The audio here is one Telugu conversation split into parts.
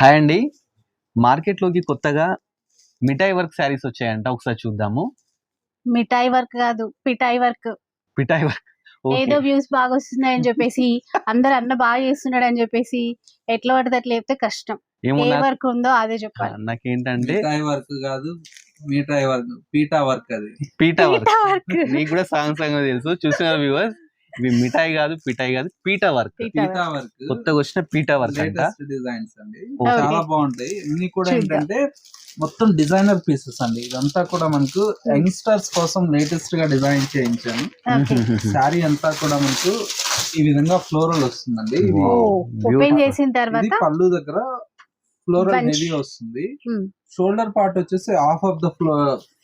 హాయ్ అండి. మార్కెట్‌లోకి కొత్తగా మిఠాయి వర్క్ శారీస్ వచ్చాయంట. ఒకసారి చూద్దాము. మిఠాయి వర్క్ కాదు, పిఠాయి వర్క్. మిఠాయి వర్క్. ఓకే. ఏదో వ్యూస్ బాగా వస్తున్నాయని చెప్పేసి అందరు అన్న బాగా చేస్తున్నాడు అని చెప్పేసి ఎట్లా పడితే అట్లా చెప్తే కష్టం. ఏమో ఏ వర్క్ ఉందో అదే చెప్పాలి. నాకేంటంటే మిఠాయి వర్క్ కాదు, మిఠాయి వర్క్, పీటా వర్క్ అది. పీటా వర్క్. పీఠా వర్క్. మీకు కూడా సంగతి తెలుసు. చూసిన వ్యూవర్స్, ఇవి మిఠాయి కాదు, పిఠాయి కాదు, పీటా వర్క్. పీటా వర్క్ కొత్తగా వచ్చిన పీటా వర్క్ అంట. లేటెస్ట్ డిజైన్స్ అండి. Okay. చాలా బాగుంటాయి. ఇన్ని కూడా చూద్దాం. ఏంటంటే మొత్తం డిజైనర్ పీసెస్ అండి. ఇదంతా కూడా మనకు యంగ్స్టర్స్ కోసం లేటెస్ట్ గా డిజైన్ చేయించాను. ఓకే. శారీ అంతా కూడా మనకు ఈ విధంగా ఫ్లోరల్ వస్తుందండి. ఇది Wow. Open Beautiful. చేసిన ఇది తర్వాత పళ్ళు దగ్గర ఫ్లోరల్ Bunch. హెవీ వస్తుంది. ఉమ్, షోల్డర్ పార్ట్ వచ్చేసి హాఫ్ ఆఫ్ ద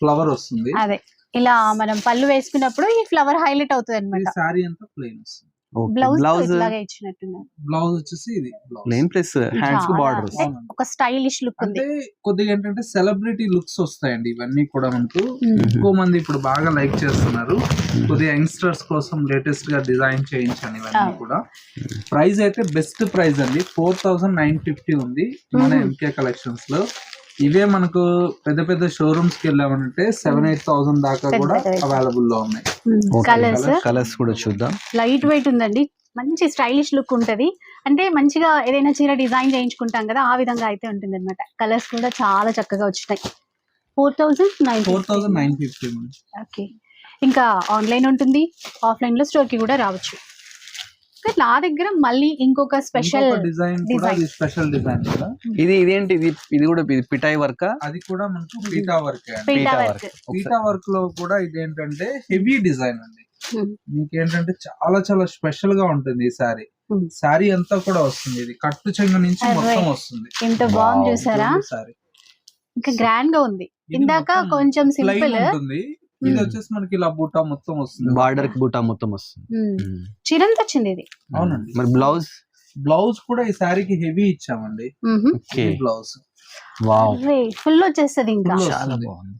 ఫ్లవర్ వస్తుంది. అదే ఇలా మనం పళ్ళు వేసుకున్నప్పుడు ఈ ఫ్లవర్ హైలైట్ అవుతుంది ఈ అనమాట. శారీ అంతా ప్లెయిన్ వస్తుంది. ఓకే. బ్లౌజ్ బ్లౌజ్ ఇలాగే ఇచ్చినట్టున్నారు. బ్లౌజ్ వచ్చేసి ఇది బ్లౌజ్. ప్లెయిన్ ప్లస్ హ్యాండ్స్ కి చాలా బార్డర్ అంటే ఒక స్టైలిష్ లుక్ ఉంది. అంటే కొద్దిగా ఏంటంటే సెలబ్రిటీ లుక్స్ వస్తాయండి ఇవన్నీ కూడా మనకు. ఉమ్, ఎక్కువ మంది ఇప్పుడు బాగా లైక్ చేస్తున్నారు. కొద్దిగా యంగ్స్టర్స్ కోసం లేటెస్ట్ గా డిజైన్ చేయించాను ఇవన్నీ అవును. కూడా. ప్రైస్ అయితే బెస్ట్ ప్రైస్ అండి. 4950 ఉంది మన మ్మ్. ఎంకే కలెక్షన్స్ లో. ఇవే మనకు పెద్ద పెద్ద షోరూమ్స్ కి వెళ్ళామంటే 7-8,000 దాకా పెద్ద కూడా పెద్ద. అవైలబుల్ లో ఉన్నాయి. కలర్స్ కలర్స్ కూడా చూద్దాం. లైట్ వెయిట్ ఉందండి. మంచి స్టైలిష్ లుక్ ఉంటది. అంటే మంచిగా ఏదైనా చీర డిజైన్ చేయించుకుంటాం కదా, ఆ విధంగా అయితే ఉంటుంది అనమాట. కలర్స్ కూడా చాలా చక్కగా వచ్చినాయి. 4950. 4950 ఓకే. ఇంకా ఆన్లైన్ ఉంటుంది, ఆఫ్లైన్ లో స్టోర్ కి కూడా రావచ్చు. కానీ నా దగ్గర మళ్ళీ ఇంకొక స్పెషల్ డిజైన్ కూడా design. స్పెషల్ డిజైన్ కూడా. ఇదేంటి? ఇది కూడా పిఠాయి వర్క్. అది కూడా మనకు పీటా వర్క్ అండి. PETA PETA work. పీటా వర్క్ లో కూడా ఇదేంటంటే హెవీ డిజైన్ అండి. మీకేంటంటే చాలా చాలా స్పెషల్ గా ఉంటుంది ఈ శారీ. శారీ అంతా కూడా వస్తుంది. ఇది కట్టు చెంగు నుంచి అరే. మొత్తం వస్తుంది. ఎంత బాగుంది Wow. చూసారా, శారీ ఇంకా గ్రాండ్ గా ఉంది. ఇది ఇందాక మొత్తం కొంచెం ప్లెయిన్ సింపుల్. ఉంటుంది. ఇది వచ్చేసి మనకి ఇలా బూటా మొత్తం వస్తుంది. బార్డర్ కి బూటా మొత్తం వస్తుంది. చిరంత వచ్చింది ఇది. అవునండి. మరి బ్లౌజ్. బ్లౌజ్ కూడా ఈ శారీకి హెవీ ఇచ్చామండి. ఓకే. Blouse wow. ఫుల్ వచ్చేస్తుంది ఇంకా. Full చాలా వస్తుంది. బాగుంది.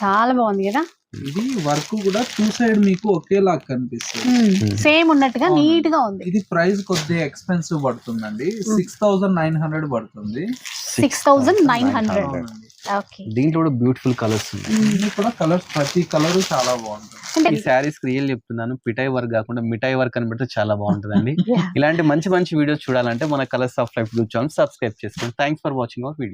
చాలా బాగుంది కదా. ఇది వర్క్ కూడా టూ సైడ్ మీకు ఒకేలా కనిపిస్తుంది. సేమ్ ఉన్నట్టుగా అవునండి. నీట్ గా ఉంది. ఇది ప్రైస్ కొద్దిగా ఎక్స్పెన్సివ్ పడుతుందండి. 6,900 పడుతుంది. 6,900. అవునండి. ఓకే. దీంట్లో కూడా బ్యూటిఫుల్ కలర్స్ ఉన్నాయి. ఇది కూడా కలర్స్ ప్రతి కలర్ చాలా బాగుంటుంది. అంటే ఈ శారీస్ రియల్ చెప్తున్నాను, పిఠాయి వర్క్ కాకుండా మిఠాయి వర్క్ అని పెడితే చాలా బాగుంటుందండి. Yeah. ఇలాంటి మంచి మంచి వీడియోస్ చూడాలంటే మన Colors of Life YouTube channel subscribe చేసుకోండి. Thanks for watching our video.